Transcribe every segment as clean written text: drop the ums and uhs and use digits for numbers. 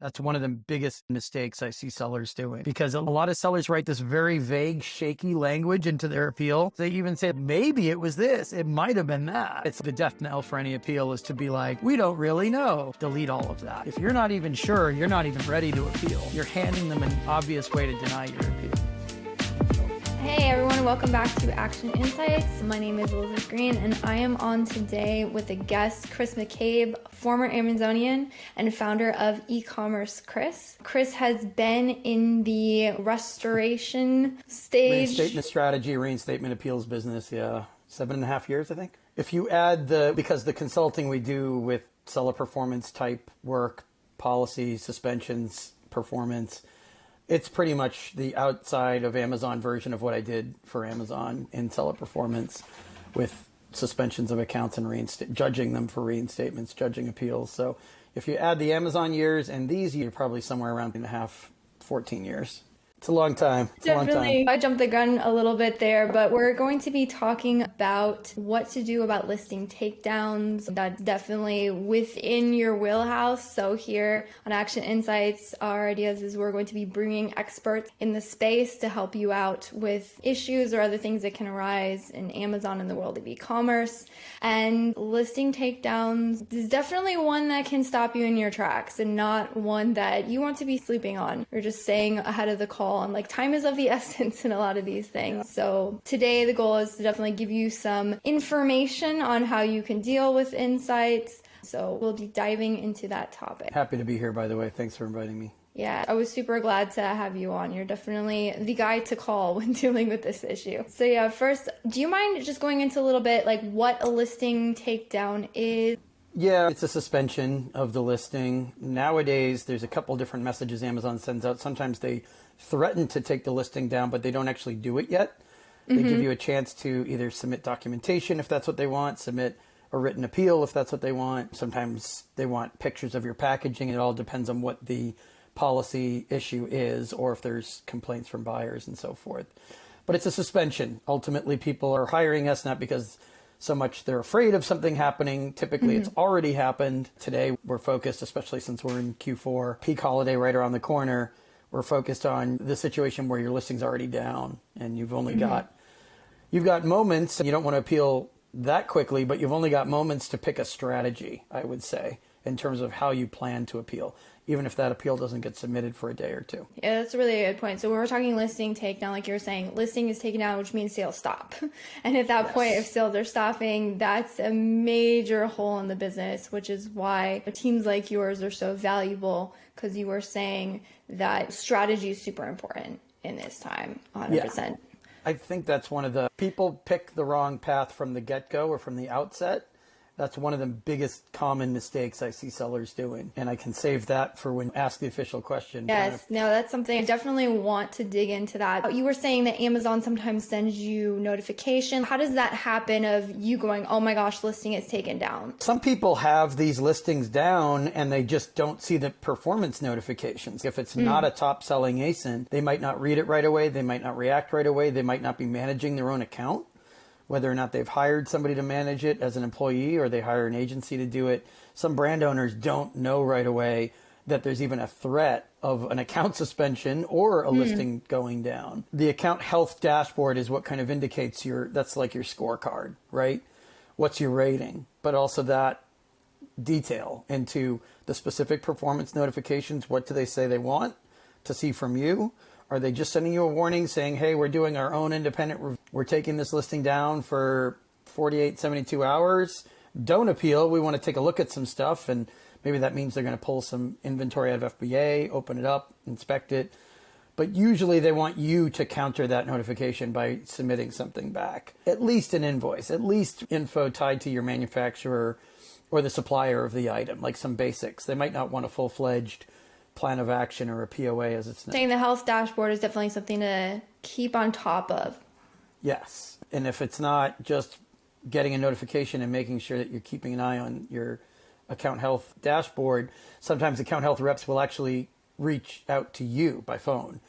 That's one of the biggest mistakes I see sellers doing, because a lot of sellers write this very vague, shaky language into their appeal. They even say, maybe it was this, it might have been that. It's the death knell for any appeal is to be like, we don't really know. Delete all of that. If you're not even sure, you're not even ready to appeal. You're handing them an obvious way to deny your appeal. Hey everyone, welcome back to Action Insights. My name is Elizabeth Green and I am on today with a guest, Chris McCabe, former Amazonian and founder of e-commerce Chris. Chris has been in the restoration stage. Reinstatement strategy, reinstatement appeals business, 7.5 years, I think. If you add because the consulting we do with seller performance type work, policy, suspensions, performance, it's pretty much the outside of Amazon version of what I did for Amazon in seller performance with suspensions of accounts and judging them for reinstatements, judging appeals. So if you add the Amazon years and these, you're probably somewhere around 14 years. It's a long time. Definitely. I jumped the gun a little bit there, but we're going to be talking about what to do about listing takedowns. That's definitely within your wheelhouse. So here on Action Insights, our ideas is we're going to be bringing experts in the space to help you out with issues or other things that can arise in Amazon and the world of e-commerce. And listing takedowns is definitely one that can stop you in your tracks and not one that you want to be sleeping on or just saying ahead of the call. And like time is of the essence in a lot of these things. So today the goal is to definitely give you some information on how you can deal with insights. So we'll be diving into that topic. Happy to be here, by the way. Thanks for inviting me. Yeah, I was super glad to have you on. You're definitely the guy to call when dealing with this issue. So yeah, first, do you mind just going into a little bit like what a listing takedown is? Yeah, it's a suspension of the listing. Nowadays, there's a couple different messages Amazon sends out. Sometimes they threaten to take the listing down, but they don't actually do it yet. They give you a chance to either submit documentation if that's what they want, submit a written appeal if that's what they want. Sometimes they want pictures of your packaging. It all depends on what the policy issue is or if there's complaints from buyers and so forth. But it's a suspension. Ultimately, people are hiring us not because so much they're afraid of something happening. Typically, it's already happened. Today, we're focused, especially since we're in Q4, peak holiday right around the corner, we're focused on the situation where your listing's already down and you've only you've got moments, and you don't want to appeal that quickly, but you've only got moments to pick a strategy, I would say, in terms of how you plan to appeal, even if that appeal doesn't get submitted for a day or two. Yeah, that's a really good point. So when we're talking listing takedown, like you were saying, listing is taken down, which means sales stop. And at that point, if sales are stopping, that's a major hole in the business, which is why teams like yours are so valuable, because you were saying that strategy is super important in this time, 100%. Yeah. I think that's one of the people pick the wrong path from the get-go or from the outset. That's one of the biggest common mistakes I see sellers doing. And I can save that for when you ask the official question. Yes, no, that's something I definitely want to dig into that. You were saying that Amazon sometimes sends you notification. How does that happen of you going, oh my gosh, listing is taken down? Some people have these listings down and they just don't see the performance notifications. If it's not a top selling ASIN, they might not read it right away. They might not react right away. They might not be managing their own account, whether or not they've hired somebody to manage it as an employee or they hire an agency to do it. Some brand owners don't know right away that there's even a threat of an account suspension or a listing going down. The account health dashboard is what kind of indicates that's like your scorecard, right? What's your rating? But also that detail into the specific performance notifications. What do they say they want to see from you? Are they just sending you a warning saying, hey, we're doing our own independent review. We're taking this listing down for 48, 72 hours. Don't appeal. We want to take a look at some stuff. And maybe that means they're going to pull some inventory out of FBA, open it up, inspect it. But usually they want you to counter that notification by submitting something back. At least an invoice, at least info tied to your manufacturer or the supplier of the item, like some basics. They might not want a full-fledged plan of action or a POA as it's known. Saying the health dashboard is definitely something to keep on top of. Yes. And if it's not just getting a notification and making sure that you're keeping an eye on your account health dashboard, sometimes account health reps will actually reach out to you by phone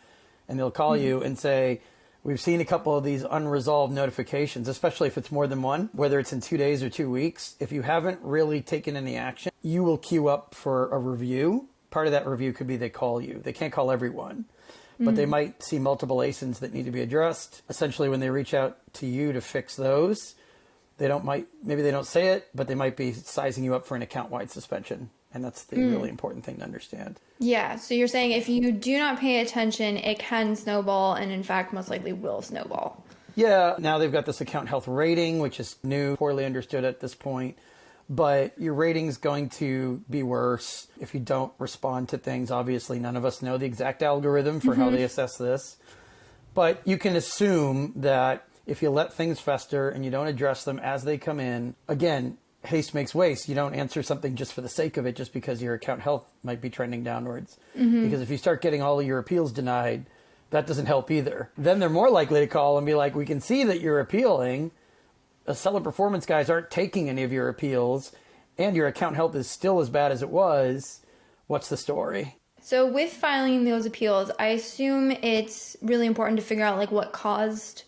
and they'll call you and say, we've seen a couple of these unresolved notifications, especially if it's more than one, whether it's in 2 days or 2 weeks. If you haven't really taken any action, you will queue up for a review part of that review could be they call you. They can't call everyone, but they might see multiple ASINs that need to be addressed. Essentially, when they reach out to you to fix those, maybe they don't say it, but they might be sizing you up for an account-wide suspension. And that's the really important thing to understand. Yeah. So you're saying if you do not pay attention, it can snowball, and in fact, most likely will snowball. Yeah. Now they've got this account health rating, which is new, poorly understood at this point. But your rating's going to be worse if you don't respond to things. Obviously, none of us know the exact algorithm for how they assess this. But you can assume that if you let things fester and you don't address them as they come in, again, haste makes waste. You don't answer something just for the sake of it, just because your account health might be trending downwards. Because if you start getting all of your appeals denied, that doesn't help either. Then they're more likely to call and be like, we can see that you're appealing. The seller performance guys aren't taking any of your appeals, and your account health is still as bad as it was. What's the story? So with filing those appeals, I assume it's really important to figure out like what caused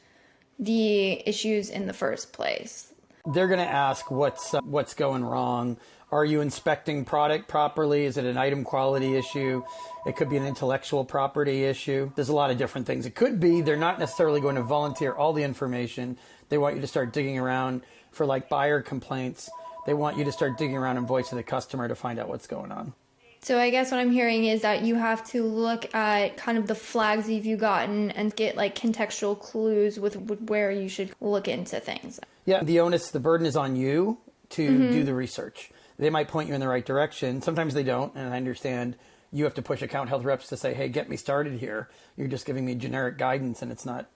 the issues in the first place. They're going to ask what's going wrong. Are you inspecting product properly? Is it an item quality issue? It could be an intellectual property issue. There's a lot of different things. It could be they're not necessarily going to volunteer all the information. They want you to start digging around for like buyer complaints. They want you to start digging around in voice of the customer to find out what's going on. So I guess what I'm hearing is that you have to look at kind of the flags you've gotten and get like contextual clues with where you should look into things. Yeah, the burden is on you to do the research. They might point you in the right direction. Sometimes they don't, and I understand you have to push account health reps to say, hey, get me started here. You're just giving me generic guidance, and it's not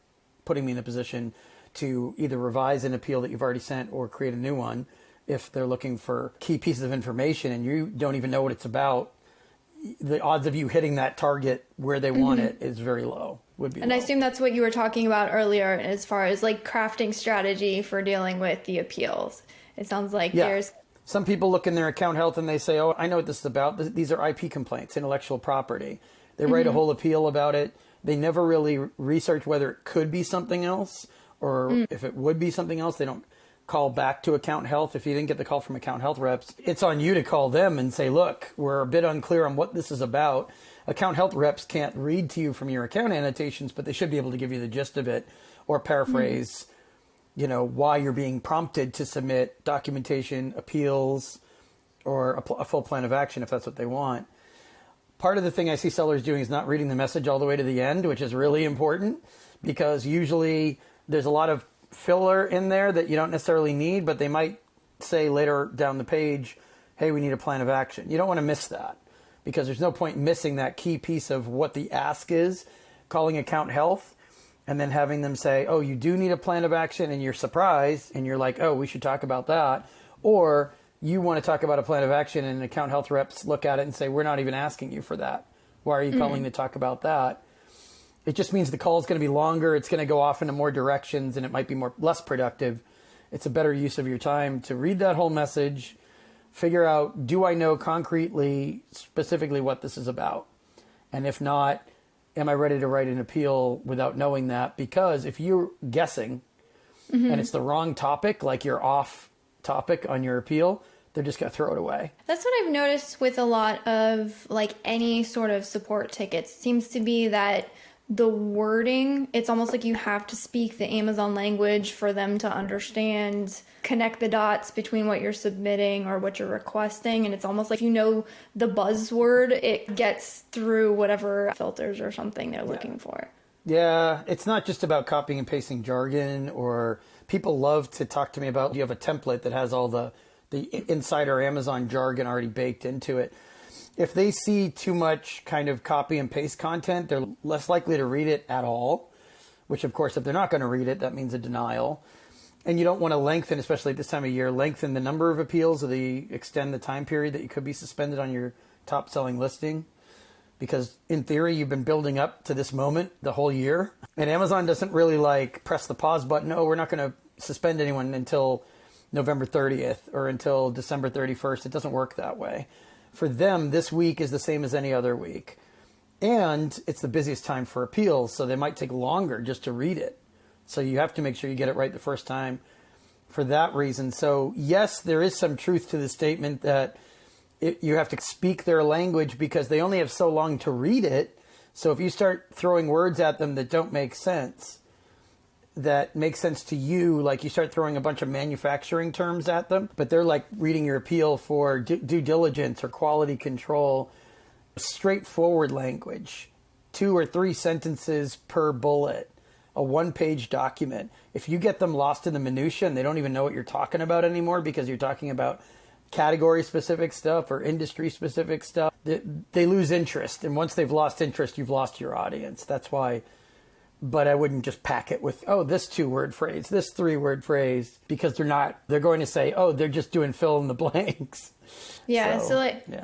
putting me in a position to either revise an appeal that you've already sent or create a new one. If they're looking for key pieces of information and you don't even know what it's about, the odds of you hitting that target where they want it is very low. And I assume that's what you were talking about earlier as far as like crafting strategy for dealing with the appeals. It sounds like there's... Some people look in their account health and they say, oh, I know what this is about. These are IP complaints, intellectual property. They write a whole appeal about it. They never really research whether it could be something else or if it would be something else. They don't call back to account health. If you didn't get the call from account health reps, it's on you to call them and say, look, we're a bit unclear on what this is about. Account health reps can't read to you from your account annotations, but they should be able to give you the gist of it or paraphrase, why you're being prompted to submit documentation, appeals, or a full plan of action if that's what they want. Part of the thing I see sellers doing is not reading the message all the way to the end, which is really important because usually there's a lot of filler in there that you don't necessarily need, but they might say later down the page, hey, we need a plan of action. You don't want to miss that because there's no point missing that key piece of what the ask is, calling account health, and then having them say, oh, you do need a plan of action, and you're surprised, and you're like, oh, we should talk about that. Or you want to talk about a plan of action, and account health reps look at it and say, we're not even asking you for that. Why are you calling to talk about that? It just means the call is going to be longer. It's going to go off into more directions, and it might be less productive. It's a better use of your time to read that whole message, figure out, do I know concretely, specifically what this is about? And if not, am I ready to write an appeal without knowing that? Because if you're guessing and it's the wrong topic, like you're off topic on your appeal, they're just going to throw it away. That's what I've noticed with a lot of like any sort of support tickets. Seems to be that the wording, it's almost like you have to speak the Amazon language for them to understand, connect the dots between what you're submitting or what you're requesting. And it's almost like, the buzzword, it gets through whatever filters or something they're looking for. Yeah, it's not just about copying and pasting jargon, or people love to talk to me about, you have a template that has all the insider Amazon jargon already baked into it. If they see too much kind of copy and paste content, they're less likely to read it at all, which of course, if they're not going to read it, that means a denial. And you don't want to lengthen, especially at this time of year, lengthen the number of appeals or extend the time period that you could be suspended on your top selling listing. Because in theory, you've been building up to this moment the whole year. And Amazon doesn't really press the pause button. Oh, we're not going to suspend anyone until November 30th or until December 31st. It doesn't work that way. For them, this week is the same as any other week. And it's the busiest time for appeals, so they might take longer just to read it. So you have to make sure you get it right the first time for that reason. So yes, there is some truth to the statement that you have to speak their language because they only have so long to read it. So if you start throwing words at them that don't make sense, that makes sense to you, like you start throwing a bunch of manufacturing terms at them, but they're like reading your appeal for due diligence or quality control, straightforward language, 2 or 3 sentences per bullet, a 1-page document. If you get them lost in the minutia and they don't even know what you're talking about anymore because you're talking about category specific stuff or industry specific stuff, they lose interest. And once they've lost interest, you've lost your audience. That's why. But I wouldn't just pack it with, oh, this 2-word phrase, this 3-word phrase, because they're going to say, oh, they're just doing fill in the blanks. Yeah,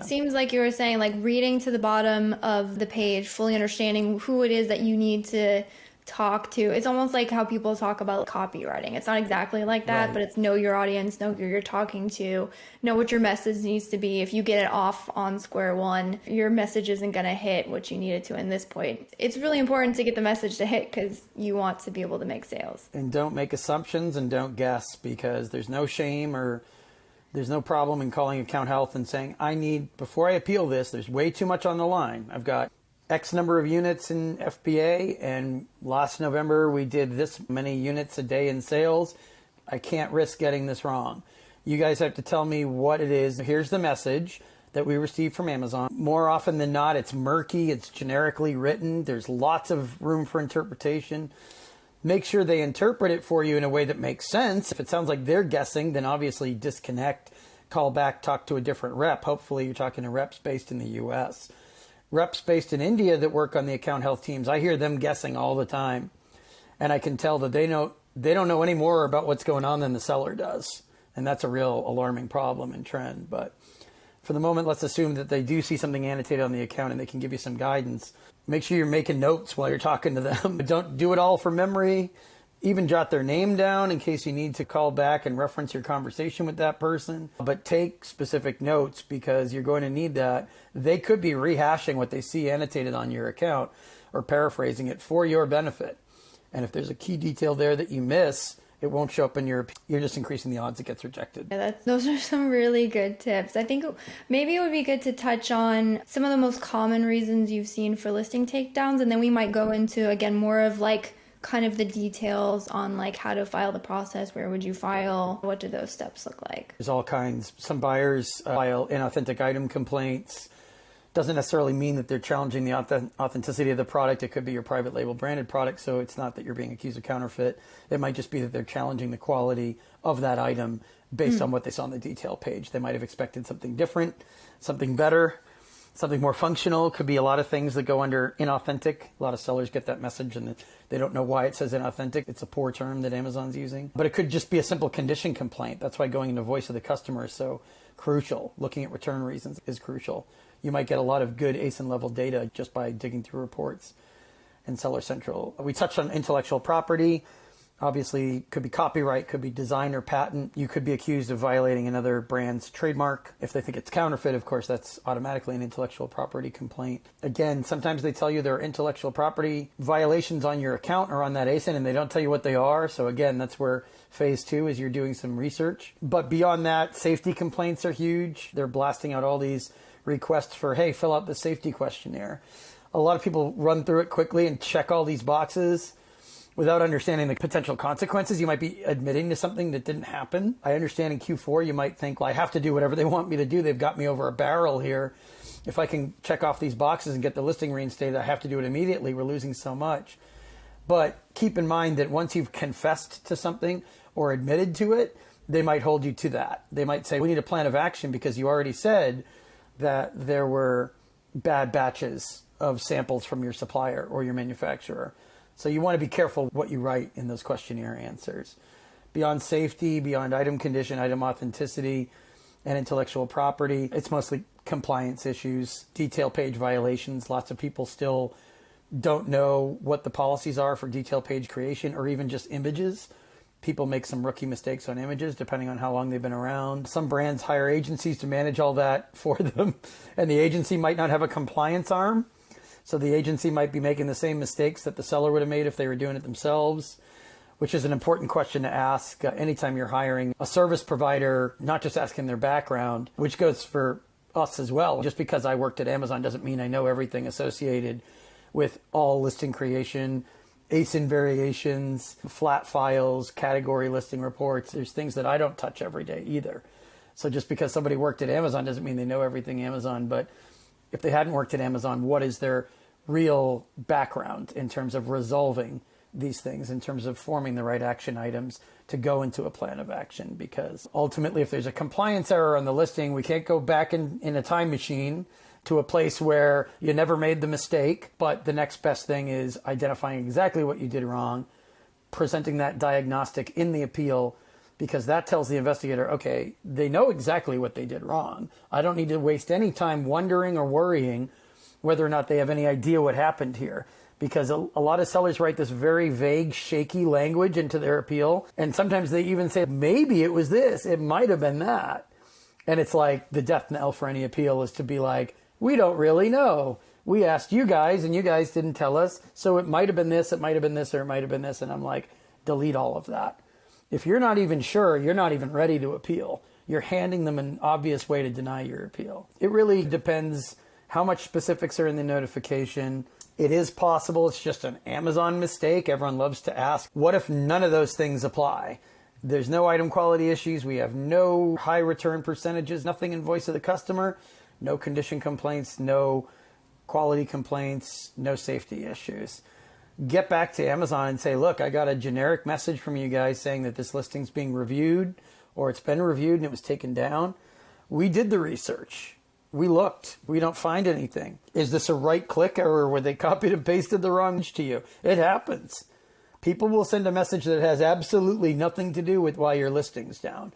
seems like you were saying, like reading to the bottom of the page, fully understanding who it is that you need to talk to. It's almost like how people talk about copywriting. It's not exactly like that, Right. but it's know your audience, know who you're talking to, know what your message needs to be. If you get it off on square one, your message isn't going to hit what you need it to in this point. It's really important to get the message to hit because you want to be able to make sales. And don't make assumptions and don't guess, because there's no shame or there's no problem in calling account health and saying, before I appeal this, there's way too much on the line. I've got X number of units in FBA, and last November we did this many units a day in sales. I can't risk getting this wrong. You guys have to tell me what it is. Here's the message that we received from Amazon. More often than not, it's murky, it's generically written, there's lots of room for interpretation. Make sure they interpret it for you in a way that makes sense. If it sounds like they're guessing, then obviously disconnect, call back, talk to a different rep. Hopefully you're talking to reps based in the US. Reps based in India that work on the account health teams, I hear them guessing all the time. And I can tell that they don't know any more about what's going on than the seller does. And that's a real alarming problem and trend. But for the moment, let's assume that they do see something annotated on the account and they can give you some guidance. Make sure you're making notes while you're talking to them. Don't do it all from memory. Even jot their name down in case you need to call back and reference your conversation with that person. But take specific notes because you're going to need that. They could be rehashing what they see annotated on your account or paraphrasing it for your benefit. And if there's a key detail there that you miss, it won't show up in you're just increasing the odds it gets rejected. Yeah, those are some really good tips. I think maybe it would be good to touch on some of the most common reasons you've seen for listing takedowns, and then we might go into, again, more of like kind of the details on like how to file the process, where would you file, what do those steps look like? There's all kinds. Some buyers file inauthentic item complaints. Doesn't necessarily mean that they're challenging the authenticity of the product. It could be your private label branded product, so it's not that you're being accused of counterfeit. It might just be that they're challenging the quality of that item based on what they saw on the detail page. They might have expected something different, something better, something more functional. Could be a lot of things that go under inauthentic. A lot of sellers get that message and they don't know why it says inauthentic. It's a poor term that Amazon's using. But it could just be a simple condition complaint. That's why going into voice of the customer is so crucial. Looking at return reasons is crucial. You might get a lot of good ASIN level data just by digging through reports and Seller Central. We touched on intellectual property. Obviously, could be copyright, could be design or patent. You could be accused of violating another brand's trademark. If they think it's counterfeit, of course, that's automatically an intellectual property complaint. Again, sometimes they tell you there are intellectual property violations on your account or on that ASIN, and they don't tell you what they are. So again, that's where phase 2 is you're doing some research. But beyond that, safety complaints are huge. They're blasting out all these requests for, hey, fill out the safety questionnaire. A lot of people run through it quickly and check all these boxes without understanding the potential consequences. You might be admitting to something that didn't happen. I understand in Q4 you might think, well, I have to do whatever they want me to do. They've got me over a barrel here. If I can check off these boxes and get the listing reinstated, I have to do it immediately. We're losing so much. But keep in mind that once you've confessed to something or admitted to it, they might hold you to that. They might say, we need a plan of action because you already said that there were bad batches of samples from your supplier or your manufacturer. So you want to be careful what you write in those questionnaire answers. Beyond safety, beyond item condition, item authenticity, and intellectual property, it's mostly compliance issues, detail page violations. Lots of people still don't know what the policies are for detail page creation or even just images. People make some rookie mistakes on images depending on how long they've been around. Some brands hire agencies to manage all that for them, and the agency might not have a compliance arm. So the agency might be making the same mistakes that the seller would have made if they were doing it themselves, which is an important question to ask anytime you're hiring a service provider, not just asking their background, which goes for us as well. Just because I worked at Amazon doesn't mean I know everything associated with all listing creation, ASIN variations, flat files, category listing reports. There's things that I don't touch every day either. So just because somebody worked at Amazon doesn't mean they know everything Amazon. But if they hadn't worked at Amazon, what is their real background in terms of resolving these things, in terms of forming the right action items to go into a plan of action? Because ultimately, if there's a compliance error on the listing, we can't go back in a time machine to a place where you never made the mistake. But the next best thing is identifying exactly what you did wrong, presenting that diagnostic in the appeal, because that tells the investigator, okay, they know exactly what they did wrong. I don't need to waste any time wondering or worrying whether or not they have any idea what happened here. Because a lot of sellers write this very vague, shaky language into their appeal. And sometimes they even say, maybe it was this, it might have been that. And it's like the death knell for any appeal is to be like, we don't really know. We asked you guys and you guys didn't tell us. So it might have been this, it might have been this, or it might have been this. And I'm like, delete all of that. If you're not even sure, you're not even ready to appeal. You're handing them an obvious way to deny your appeal. It really depends how much specifics are in the notification. It is possible it's just an Amazon mistake. Everyone loves to ask, what if none of those things apply? There's no item quality issues. We have no high return percentages, nothing in voice of the customer, no condition complaints, no quality complaints, no safety issues. Get back to Amazon and say, look, I got a generic message from you guys saying that this listing's being reviewed, or it's been reviewed and it was taken down. We did the research. We looked. We don't find anything. Is this a right click error where they copied and pasted the wrong message to you? It happens. People will send a message that has absolutely nothing to do with why your listing's down.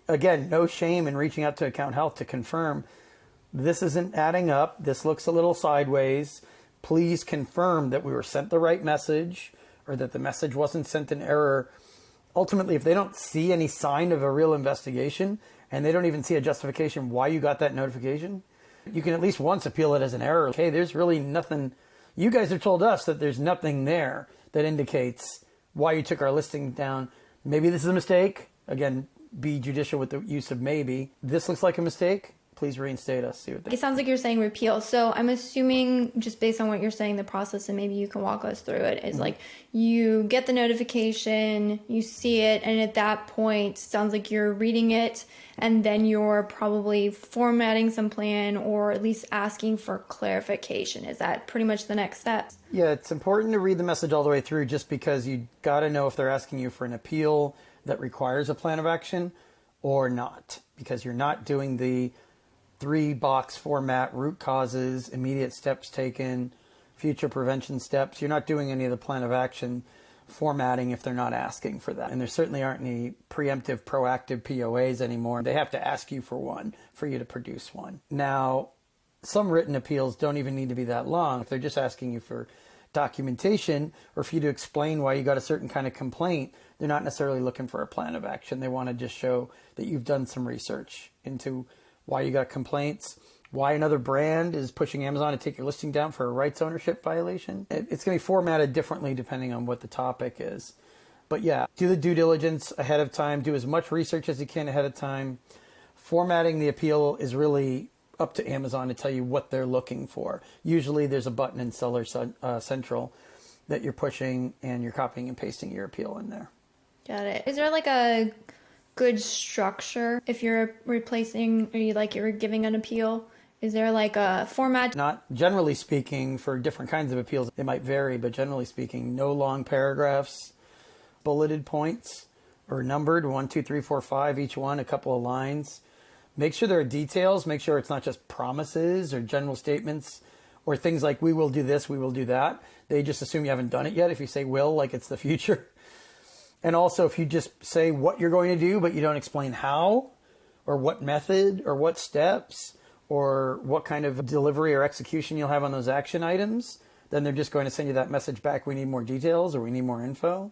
Again, no shame in reaching out to account health to confirm this isn't adding up. This looks a little sideways. Please confirm that we were sent the right message or that the message wasn't sent in error. Ultimately, if they don't see any sign of a real investigation, and they don't even see a justification why you got that notification, you can at least once appeal it as an error. Okay, there's really nothing. You guys have told us that there's nothing there that indicates why you took our listing down. Maybe this is a mistake. Again, be judicial with the use of maybe. This looks like a mistake. Please reinstate us. See what they... It sounds like you're saying repeal. So I'm assuming, just based on what you're saying, the process, and maybe you can walk us through it, is like you get the notification, you see it, and at that point, sounds like you're reading it, and then you're probably formatting some plan or at least asking for clarification. Is that pretty much the next step? Yeah, it's important to read the message all the way through, just because you got to know if they're asking you for an appeal that requires a plan of action or not, because you're not doing the 3-box format, root causes, immediate steps taken, future prevention steps. You're not doing any of the plan of action formatting if they're not asking for that. And there certainly aren't any preemptive, proactive POAs anymore. They have to ask you for one for you to produce one. Now, some written appeals don't even need to be that long. If they're just asking you for documentation or for you to explain why you got a certain kind of complaint, they're not necessarily looking for a plan of action. They want to just show that you've done some research into why you got complaints, why another brand is pushing Amazon to take your listing down for a rights ownership violation. It's going to be formatted differently depending on what the topic is. But yeah, do the due diligence ahead of time. Do as much research as you can ahead of time. Formatting the appeal is really up to Amazon to tell you what they're looking for. Usually there's a button in Seller Central that you're pushing and you're copying and pasting your appeal in there. Got it. Is there like a good structure if you're replacing, or you're giving an appeal? Is there like a format? Not generally speaking, for different kinds of appeals, it might vary, but generally speaking, no long paragraphs, bulleted points, or numbered 1, 2, 3, 4, 5, each one, a couple of lines. Make sure there are details. Make sure it's not just promises or general statements or things like, we will do this, we will do that. They just assume you haven't done it yet if you say will, like it's the future. And also, if you just say what you're going to do, but you don't explain how, or what method, or what steps, or what kind of delivery or execution you'll have on those action items, then they're just going to send you that message back, we need more details, or we need more info.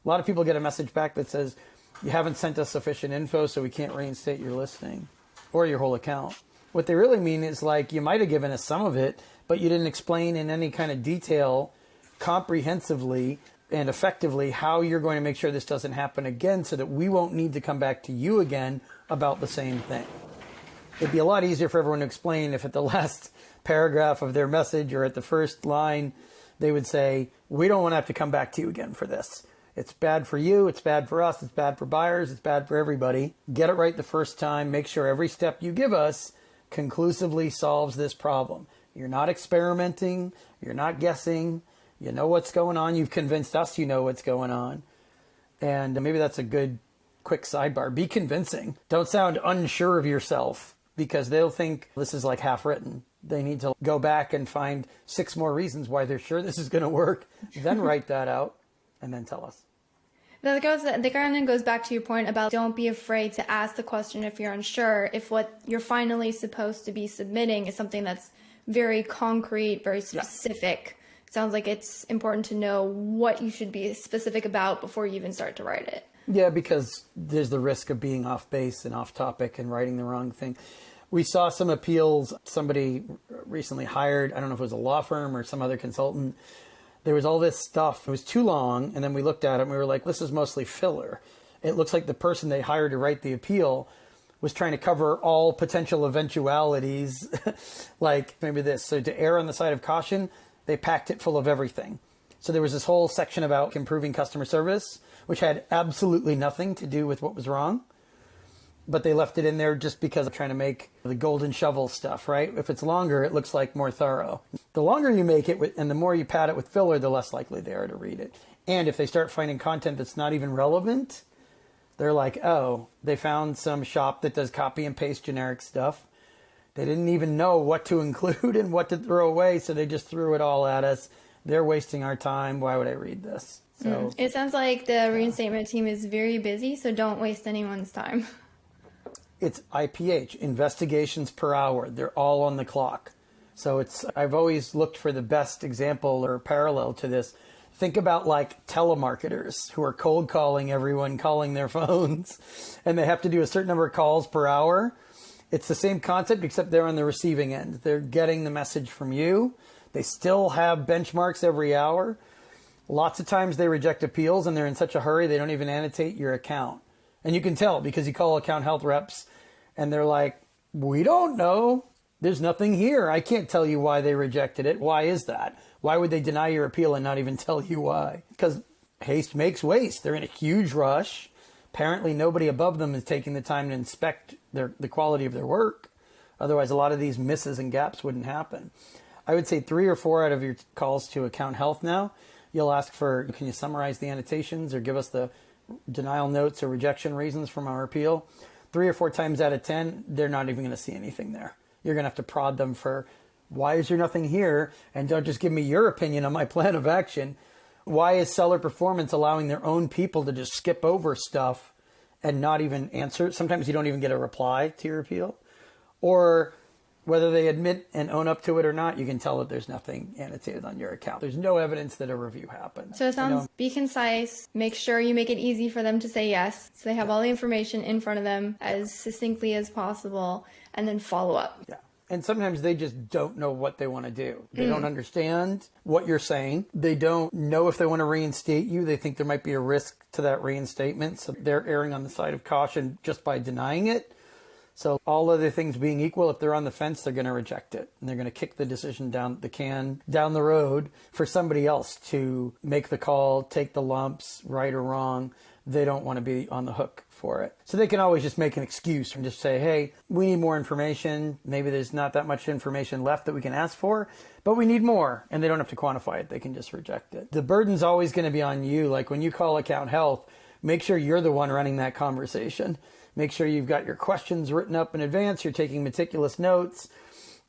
A lot of people get a message back that says, you haven't sent us sufficient info, so we can't reinstate your listing, or your whole account. What they really mean is like, you might have given us some of it, but you didn't explain in any kind of detail, comprehensively, and effectively how you're going to make sure this doesn't happen again so that we won't need to come back to you again about the same thing. It'd be a lot easier for everyone to explain if at the last paragraph of their message or at the first line, they would say, we don't want to have to come back to you again for this. It's bad for you. It's bad for us. It's bad for buyers. It's bad for everybody. Get it right the first time. Make sure every step you give us conclusively solves this problem. You're not experimenting. You're not guessing. You know what's going on. You've convinced us you know what's going on. And maybe that's a good quick sidebar. Be convincing. Don't sound unsure of yourself, because they'll think this is like half written. They need to go back and find 6 more reasons why they're sure this is going to work, then write that out, and then tell us. That kind of goes back to your point about don't be afraid to ask the question if you're unsure, if what you're finally supposed to be submitting is something that's very concrete, very specific. It sounds like it's important to know what you should be specific about before you even start to write it. Yeah, because there's the risk of being off base and off topic and writing the wrong thing. We saw some appeals. Somebody recently hired, I don't know if it was a law firm or some other consultant. There was all this stuff. It was too long. And then we looked at it and we were like, this is mostly filler. It looks like the person they hired to write the appeal was trying to cover all potential eventualities, like maybe this. So to err on the side of caution, they packed it full of everything. So there was this whole section about improving customer service, which had absolutely nothing to do with what was wrong. But they left it in there just because of trying to make the golden shovel stuff, right? If it's longer, it looks like more thorough. The longer you make it and the more you pad it with filler, the less likely they are to read it. And if they start finding content that's not even relevant, they're like, oh, they found some shop that does copy and paste generic stuff. They didn't even know what to include and what to throw away, so they just threw it all at us. They're wasting our time. Why would I read this? So It sounds like the reinstatement team is very busy, so don't waste anyone's time. It's IPH, investigations per hour. They're all on the clock. So I've always looked for the best example or parallel to this. Think about like telemarketers who are cold calling everyone, calling their phones, and they have to do a certain number of calls per hour. It's the same concept, except they're on the receiving end. They're getting the message from you. They still have benchmarks every hour. Lots of times they reject appeals and they're in such a hurry they don't even annotate your account. And you can tell because you call account health reps and they're like, we don't know. There's nothing here. I can't tell you why they rejected it. Why is that? Why would they deny your appeal and not even tell you why? Because haste makes waste. They're in a huge rush. Apparently nobody above them is taking the time to inspect the quality of their work. Otherwise, a lot of these misses and gaps wouldn't happen. I would say 3 or 4 out of your calls to account health now, you'll ask for, can you summarize the annotations or give us the denial notes or rejection reasons from our appeal? 3 or 4 times out of 10, they're not even going to see anything there. You're going to have to prod them for, why is there nothing here? And don't just give me your opinion on my plan of action. Why is seller performance allowing their own people to just skip over stuff and not even answer? Sometimes you don't even get a reply to your appeal. Or whether they admit and own up to it or not, you can tell that there's nothing annotated on your account. There's no evidence that a review happened. So it sounds, be concise, make sure you make it easy for them to say yes, so they have all the information in front of them as succinctly as possible, and then follow up. Yeah. And sometimes they just don't know what they want to do. They don't understand what you're saying. They don't know if they want to reinstate you. They think there might be a risk to that reinstatement. So they're erring on the side of caution just by denying it. So all other things being equal, if they're on the fence, they're going to reject it. And they're going to kick the decision down the road for somebody else to make the call, take the lumps, right or wrong. They don't want to be on the hook for it. So they can always just make an excuse and just say, hey, we need more information. Maybe there's not that much information left that we can ask for, but we need more. And they don't have to quantify it. They can just reject it. The burden's always going to be on you. Like when you call account health, make sure you're the one running that conversation. Make sure you've got your questions written up in advance. You're taking meticulous notes.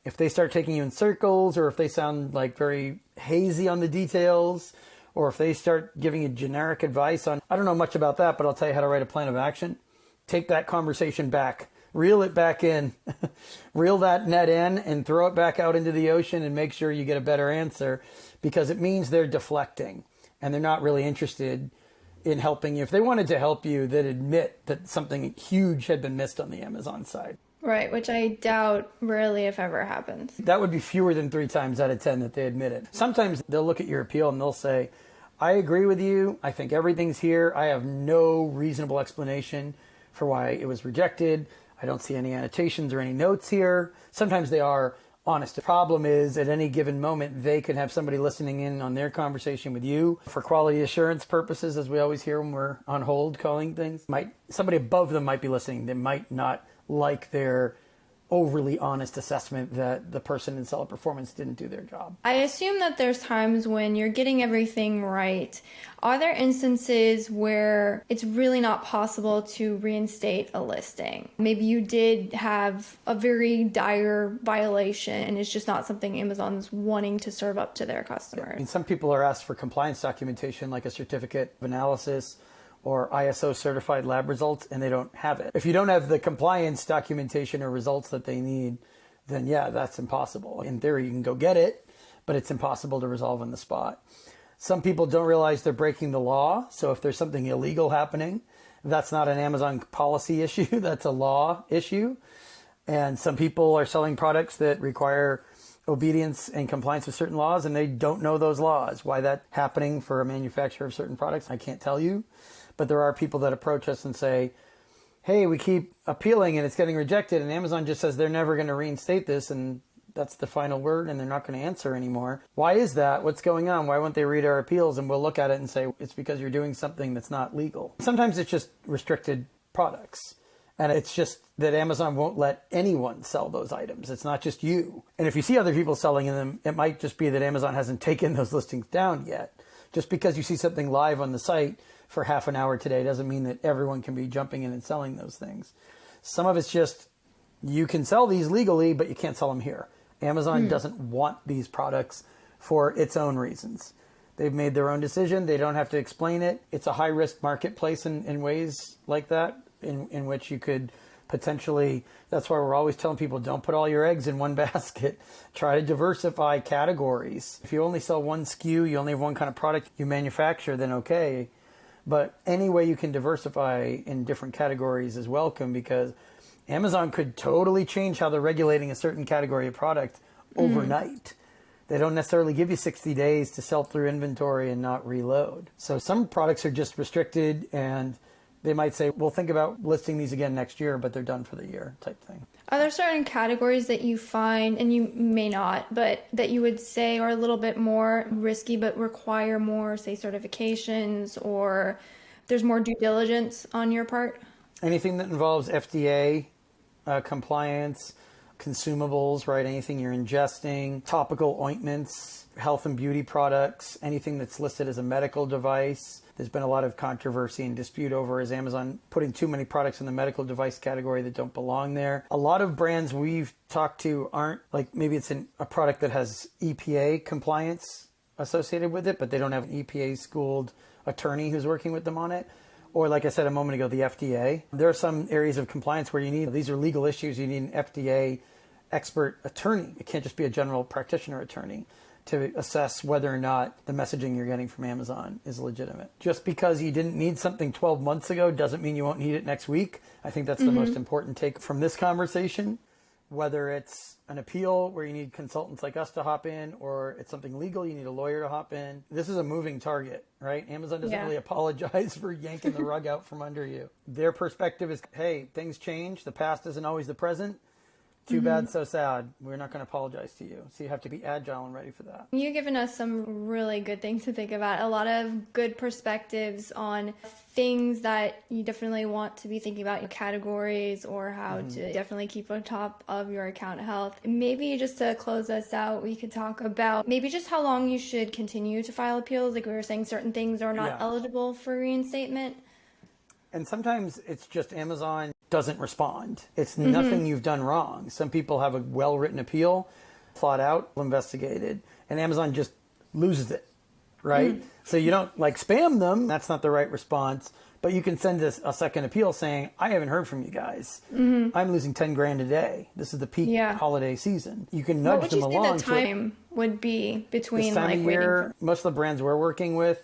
If they start taking you in circles, or if they sound like very hazy on the details, or if they start giving you generic advice on, I don't know much about that, but I'll tell you how to write a plan of action. Take that conversation back. Reel it back in. Reel that net in and throw it back out into the ocean and make sure you get a better answer, because it means they're deflecting and they're not really interested in helping you. If they wanted to help you, they'd admit that something huge had been missed on the Amazon side. Right, which I doubt rarely if ever happens. That would be fewer than 3 times out of 10 that they admit it. Sometimes they'll look at your appeal and they'll say, I agree with you. I think everything's here. I have no reasonable explanation for why it was rejected. I don't see any annotations or any notes here. Sometimes they are honest. The problem is at any given moment, they could have somebody listening in on their conversation with you for quality assurance purposes, as we always hear when we're on hold calling things. Somebody above them might be listening. They might not like their overly honest assessment that the person in seller performance didn't do their job. I assume that there's times when you're getting everything right. Are there instances where it's really not possible to reinstate a listing? Maybe you did have a very dire violation and it's just not something Amazon's wanting to serve up to their customers. And some people are asked for compliance documentation like a certificate of analysis or ISO certified lab results, and they don't have it. If you don't have the compliance documentation or results that they need, then yeah, that's impossible. In theory, you can go get it, but it's impossible to resolve on the spot. Some people don't realize they're breaking the law. So if there's something illegal happening, that's not an Amazon policy issue, that's a law issue. And some people are selling products that require obedience and compliance with certain laws, and they don't know those laws. Why that's happening for a manufacturer of certain products, I can't tell you. But there are people that approach us and say, hey, we keep appealing and it's getting rejected, and Amazon just says they're never going to reinstate this, and that's the final word, and they're not going to answer anymore. Why is that? What's going on? Why won't they read our appeals? And we'll look at it and say, it's because you're doing something that's not legal. Sometimes it's just restricted products. And it's just that Amazon won't let anyone sell those items. It's not just you. And if you see other people selling them, it might just be that Amazon hasn't taken those listings down yet. Just because you see something live on the site for half an hour today doesn't mean that everyone can be jumping in and selling those things. Some of it's just, you can sell these legally, but you can't sell them here. Amazon doesn't want these products for its own reasons. They've made their own decision. They don't have to explain it. It's a high-risk marketplace in ways like that, in which you could potentially, that's why we're always telling people, don't put all your eggs in one basket. Try to diversify categories. If you only sell one SKU, you only have one kind of product you manufacture, then okay. But any way you can diversify in different categories is welcome, because Amazon could totally change how they're regulating a certain category of product overnight. They don't necessarily give you 60 days to sell through inventory and not reload. So some products are just restricted, and they might say, we'll think about listing these again next year, but they're done for the year type thing. Are there certain categories that you find, and you may not, but that you would say are a little bit more risky but require more, say, certifications, or there's more due diligence on your part? Anything that involves FDA compliance, consumables, right? Anything you're ingesting, topical ointments, health and beauty products, anything that's listed as a medical device. There's been a lot of controversy and dispute over, is Amazon putting too many products in the medical device category that don't belong there. A lot of brands we've talked to aren't, like, maybe it's a product that has EPA compliance associated with it, but they don't have an EPA schooled attorney who's working with them on it. Or like I said a moment ago, the FDA. There are some areas of compliance where these are legal issues, you need an FDA expert attorney. It can't just be a general practitioner attorney to assess whether or not the messaging you're getting from Amazon is legitimate. Just because you didn't need something 12 months ago doesn't mean you won't need it next week. I think that's the most important take from this conversation. Whether it's an appeal where you need consultants like us to hop in, or it's something legal, you need a lawyer to hop in. This is a moving target, right? Amazon doesn't really apologize for yanking the rug out from under you. Their perspective is, hey, things change. The past isn't always the present. Too bad, so sad. We're not going to apologize to you. So you have to be agile and ready for that. You've given us some really good things to think about. A lot of good perspectives on things that you definitely want to be thinking about, your categories, or how to definitely keep on top of your account health. Maybe just to close us out, we could talk about maybe just how long you should continue to file appeals. Like we were saying, certain things are not eligible for reinstatement. And sometimes it's just Amazon doesn't respond. It's nothing you've done wrong. Some people have a well-written appeal, thought out, investigated, and Amazon just loses it, right? So you don't spam them. That's not the right response. But you can send a second appeal saying, I haven't heard from you guys. I'm losing 10 grand a day. This is the peak holiday season. You can nudge them along. What would you say the time would be between this time of year? Most of the brands we're working with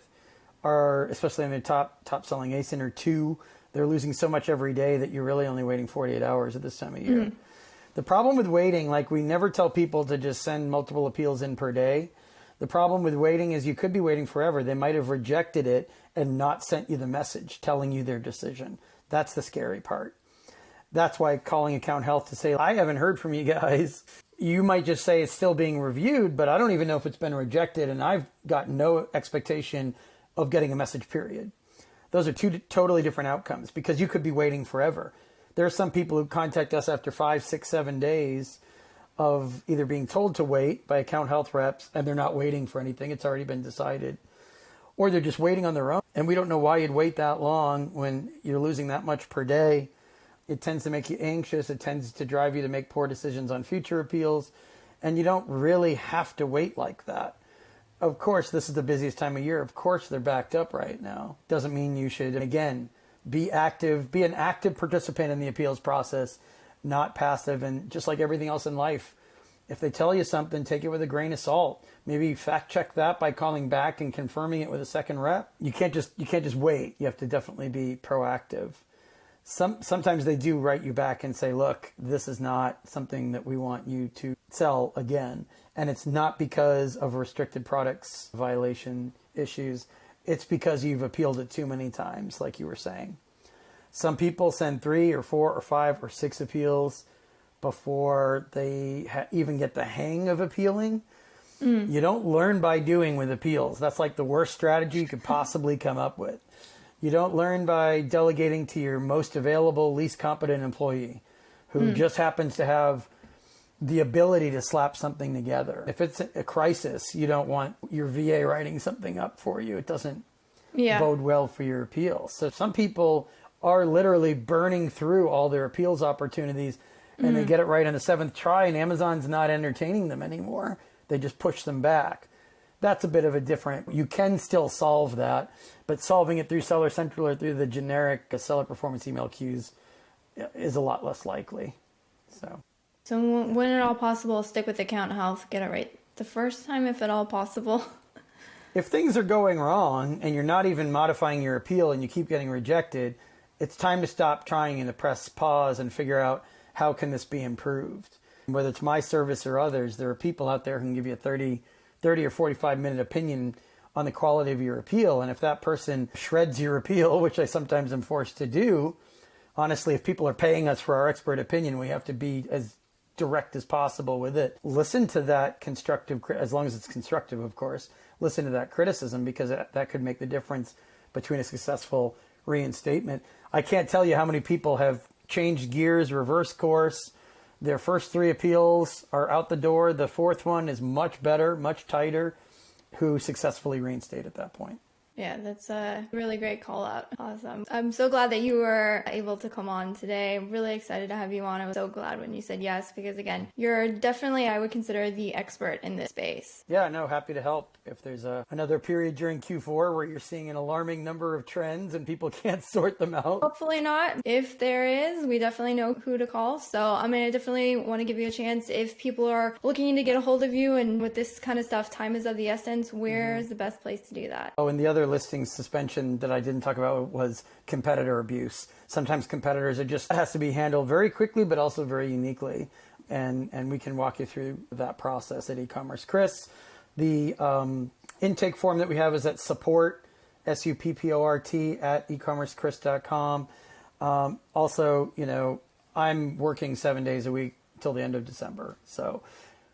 are, especially in the top selling ASIN or 2, they're losing so much every day that you're really only waiting 48 hours at this time of year. The problem with waiting, we never tell people to just send multiple appeals in per day. The problem with waiting is you could be waiting forever. They might have rejected it and not sent you the message telling you their decision. That's the scary part. That's why calling account health to say, I haven't heard from you guys. You might just say it's still being reviewed, but I don't even know if it's been rejected, and I've got no expectation of getting a message, period. Those are two totally different outcomes, because you could be waiting forever. There are some people who contact us after 5, 6, 7 days of either being told to wait by account health reps, and they're not waiting for anything. It's already been decided. Or they're just waiting on their own. And we don't know why you'd wait that long when you're losing that much per day. It tends to make you anxious. It tends to drive you to make poor decisions on future appeals. And you don't really have to wait like that. Of course, this is the busiest time of year. Of course, they're backed up right now. Doesn't mean you should, again, be active, be an active participant in the appeals process, not passive. And just like everything else in life, if they tell you something, take it with a grain of salt. Maybe fact check that by calling back and confirming it with a second rep. You can't just wait. You have to definitely be proactive. Sometimes they do write you back and say, look, this is not something that we want you to sell again. And it's not because of restricted products violation issues. It's because you've appealed it too many times, like you were saying. Some people send 3 or 4 or 5 or 6 appeals before they even get the hang of appealing. You don't learn by doing with appeals. That's like the worst strategy you could possibly come up with. You don't learn by delegating to your most available, least competent employee who just happens to have the ability to slap something together. If it's a crisis, you don't want your VA writing something up for you. It doesn't bode well for your appeal. So some people are literally burning through all their appeals opportunities, and they get it right on the 7th try, and Amazon's not entertaining them anymore. They just push them back. That's a bit of a different, you can still solve that, but solving it through Seller Central or through the generic seller performance email queues is a lot less likely. So when at all possible, stick with account health, get it right the first time if at all possible. If things are going wrong and you're not even modifying your appeal and you keep getting rejected, it's time to stop trying and to press pause and figure out how can this be improved. Whether it's my service or others, there are people out there who can give you a 30 or 45-minute opinion on the quality of your appeal. And if that person shreds your appeal, which I sometimes am forced to do, honestly, if people are paying us for our expert opinion, we have to be as direct as possible with it. Listen to that constructive, as long as it's constructive, of course, listen to that criticism, because that could make the difference between a successful reinstatement. I can't tell you how many people have changed gears, reverse course. Their first 3 appeals are out the door. The 4th one is much better, much tighter, who successfully reinstate at that point. Yeah, that's a really great call out. Awesome. I'm so glad that you were able to come on today. I'm really excited to have you on. I was so glad when you said yes, because again, you're definitely, I would consider, the expert in this space. Yeah, no, happy to help. If there's another period during Q4 where you're seeing an alarming number of trends and people can't sort them out. Hopefully not. If there is, we definitely know who to call. So I mean, I definitely want to give you a chance. If people are looking to get a hold of you and with this kind of stuff, time is of the essence, where is the best place to do that? Oh, and the other listing suspension that I didn't talk about was competitor abuse. Sometimes competitors, it has to be handled very quickly, but also very uniquely. And we can walk you through that process at eCommerce Chris. The intake form that we have is at support, support, at ecommercechris.com. Also, I'm working 7 days a week till the end of December. So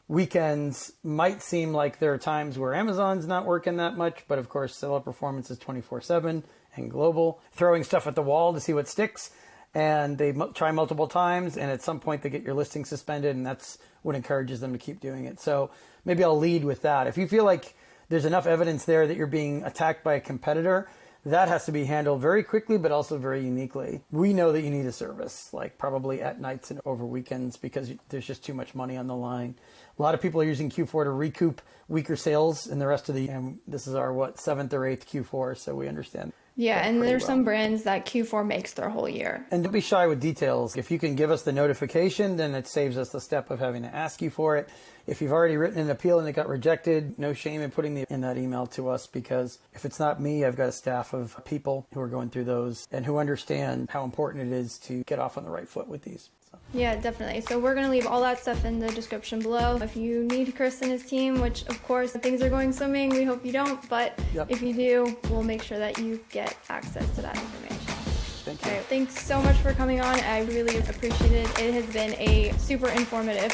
weekends might seem like there are times where Amazon's not working that much, but of course, seller performance is 24/7 and global, throwing stuff at the wall to see what sticks. And they try multiple times, and at some point they get your listing suspended, and that's what encourages them to keep doing it. So maybe I'll lead with that. If you feel like there's enough evidence there that you're being attacked by a competitor, that has to be handled very quickly, but also very uniquely. We know that you need a service, like probably at nights and over weekends, because there's just too much money on the line. A lot of people are using Q4 to recoup weaker sales in the rest of the year. And this is our, 7th or 8th Q4, so we understand. Yeah, and there's some brands that Q4 makes their whole year. And don't be shy with details. If you can give us the notification, then it saves us the step of having to ask you for it. If you've already written an appeal and it got rejected, no shame in putting in that email to us, because if it's not me, I've got a staff of people who are going through those and who understand how important it is to get off on the right foot with these. Yeah, definitely. So we're going to leave all that stuff in the description below. If you need Chris and his team, which of course things are going swimming, we hope you don't, but if you do, we'll make sure that you get access to that information. Thank you. All right, thanks so much for coming on. I really appreciate it. It has been a super informative.